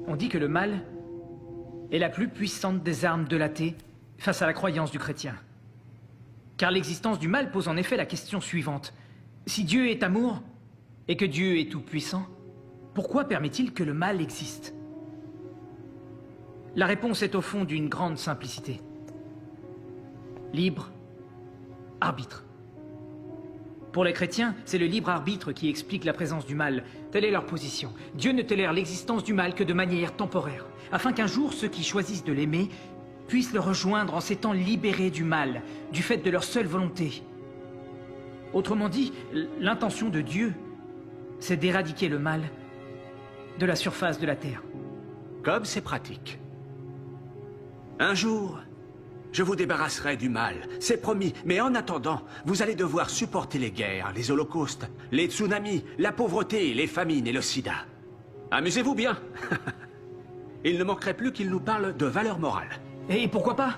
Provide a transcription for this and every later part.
On dit que le mal est la plus puissante des armes de l'athée face à la croyance du chrétien. Car l'existence du mal pose en effet la question suivante. Si Dieu est amour et que Dieu est tout-puissant, pourquoi permet-il que le mal existe? La réponse est au fond d'une grande simplicité. Libre arbitre. Pour les chrétiens, c'est le libre arbitre qui explique la présence du mal. Telle est leur position. Dieu ne tolère l'existence du mal que de manière temporaire, afin qu'un jour ceux qui choisissent de l'aimer puissent le rejoindre en s'étant libérés du mal, du fait de leur seule volonté. Autrement dit, l'intention de Dieu, c'est d'éradiquer le mal de la surface de la terre. Comme c'est pratique. Un jour, je vous débarrasserai du mal, c'est promis. Mais en attendant, vous allez devoir supporter les guerres, les holocaustes, les tsunamis, la pauvreté, les famines et le sida. Amusez-vous bien. Il ne manquerait plus qu'il nous parle de valeurs morales. Et pourquoi pas?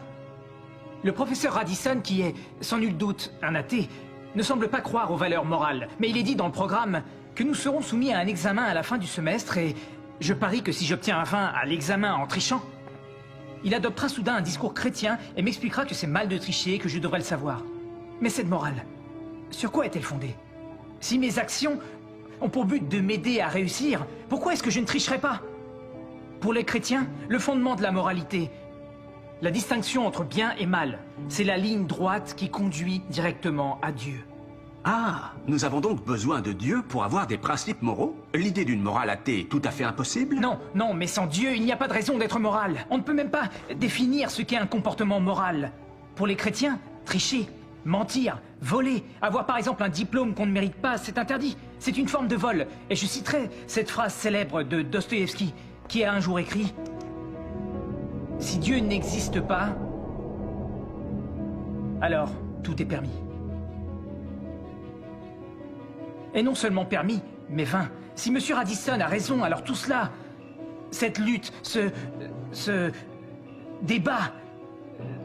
Le professeur Radisson, qui est, sans nul doute, un athée, ne semble pas croire aux valeurs morales. Mais il est dit dans le programme que nous serons soumis à un examen à la fin du semestre et je parie que si j'obtiens un 20 à l'examen en trichant, il adoptera soudain un discours chrétien et m'expliquera que c'est mal de tricher et que je devrais le savoir. Mais cette morale, sur quoi est-elle fondée? Si mes actions ont pour but de m'aider à réussir, pourquoi est-ce que je ne tricherai pas? Pour les chrétiens, le fondement de la moralité, la distinction entre bien et mal, c'est la ligne droite qui conduit directement à Dieu. Ah, nous avons donc besoin de Dieu pour avoir des principes moraux? L'idée d'une morale athée est tout à fait impossible? Non, non, mais sans Dieu, il n'y a pas de raison d'être moral. On ne peut même pas définir ce qu'est un comportement moral. Pour les chrétiens, tricher, mentir, voler, avoir par exemple un diplôme qu'on ne mérite pas, c'est interdit. C'est une forme de vol. Et je citerai cette phrase célèbre de Dostoïevski, qui a un jour écrit « Si Dieu n'existe pas, alors tout est permis. » Et non seulement permis, mais vain. Si M. Radisson a raison, alors tout cela, cette lutte, ce débat,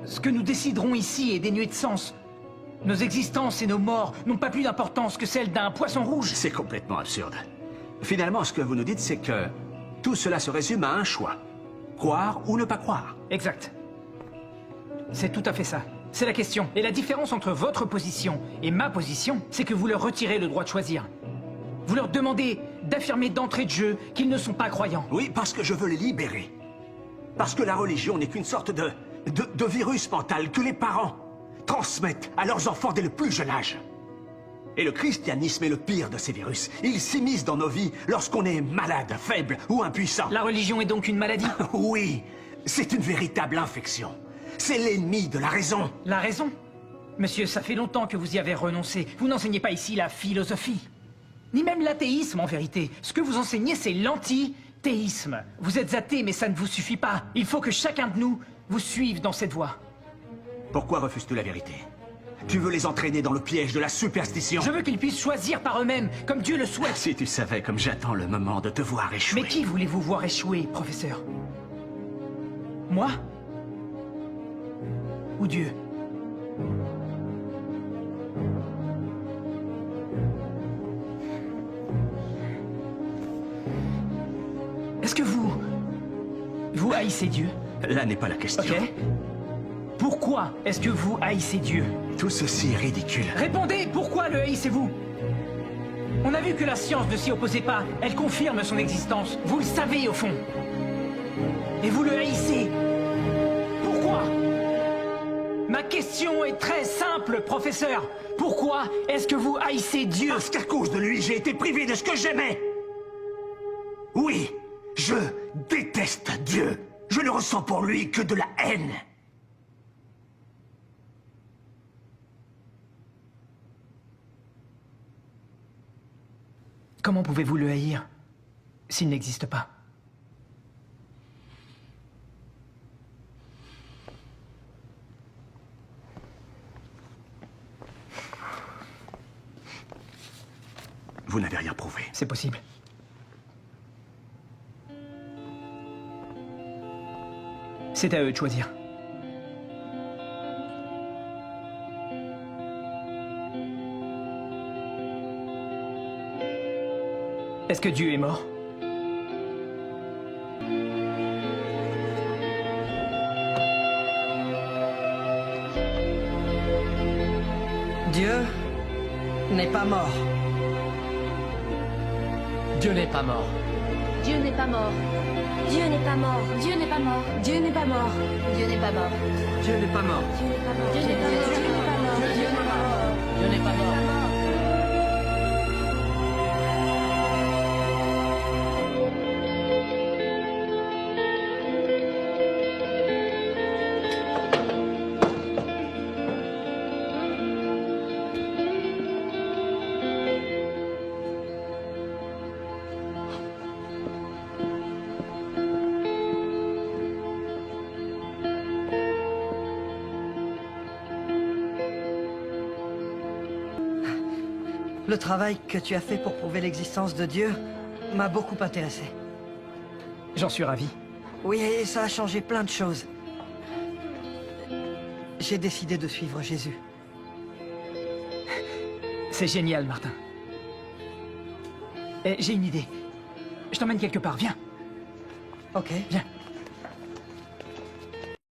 ce que nous déciderons ici est dénué de sens. Nos existences et nos morts n'ont pas plus d'importance que celle d'un poisson rouge. C'est complètement absurde. Finalement, ce que vous nous dites, c'est que tout cela se résume à un choix. Croire ou ne pas croire. Exact. C'est tout à fait ça. C'est la question. Et la différence entre votre position et ma position, c'est que vous leur retirez le droit de choisir. Vous leur demandez d'affirmer d'entrée de jeu qu'ils ne sont pas croyants. Oui, parce que je veux les libérer. Parce que la religion n'est qu'une sorte de virus mental que les parents transmettent à leurs enfants dès le plus jeune âge. Et le christianisme est le pire de ces virus. Il s'immisce dans nos vies lorsqu'on est malade, faible ou impuissant. La religion est donc une maladie? Oui, c'est une véritable infection. C'est l'ennemi de la raison. La raison? Monsieur, ça fait longtemps que vous y avez renoncé. Vous n'enseignez pas ici la philosophie. Ni même l'athéisme, en vérité. Ce que vous enseignez, c'est l'anti-théisme. Vous êtes athée, mais ça ne vous suffit pas. Il faut que chacun de nous vous suive dans cette voie. Pourquoi refuses-tu la vérité? Tu veux les entraîner dans le piège de la superstition? Je veux qu'ils puissent choisir par eux-mêmes, comme Dieu le souhaite. Si tu savais comme j'attends le moment de te voir échouer. Mais qui voulez-vous voir échouer, professeur? Moi? Ou Dieu? Est-ce que vous haïssez Dieu? Là n'est pas la question. Ok. Pourquoi est-ce que vous haïssez Dieu? Tout ceci est ridicule. Répondez, pourquoi le haïssez-vous? On a vu que la science ne s'y opposait pas. Elle confirme son existence. Vous le savez, au fond. Et vous le haïssez. Pourquoi? Ma question est très simple, professeur. Pourquoi est-ce que vous haïssez Dieu? Parce qu'à cause de lui, j'ai été privé de ce que j'aimais. Oui, je déteste Dieu. Je ne ressens pour lui que de la haine. Comment pouvez-vous le haïr s'il n'existe pas? Vous n'avez rien prouvé. C'est possible. C'est à eux de choisir. Est-ce que Dieu est mort? Dieu n'est pas mort. Dieu n'est pas mort. Dieu n'est pas mort. Dieu n'est pas mort. Dieu n'est pas mort. Dieu n'est pas mort. Dieu n'est pas mort. Dieu n'est pas mort. Dieu n'est pas mort. Dieu n'est pas mort. Dieu n'est pas mort. Dieu n'est pas mort. Dieu n'est pas mort. Le travail que tu as fait pour prouver l'existence de Dieu m'a beaucoup intéressé. J'en suis ravi. Oui, et ça a changé plein de choses. J'ai décidé de suivre Jésus. C'est génial, Martin. J'ai une idée. Je t'emmène quelque part, viens. Ok. Viens.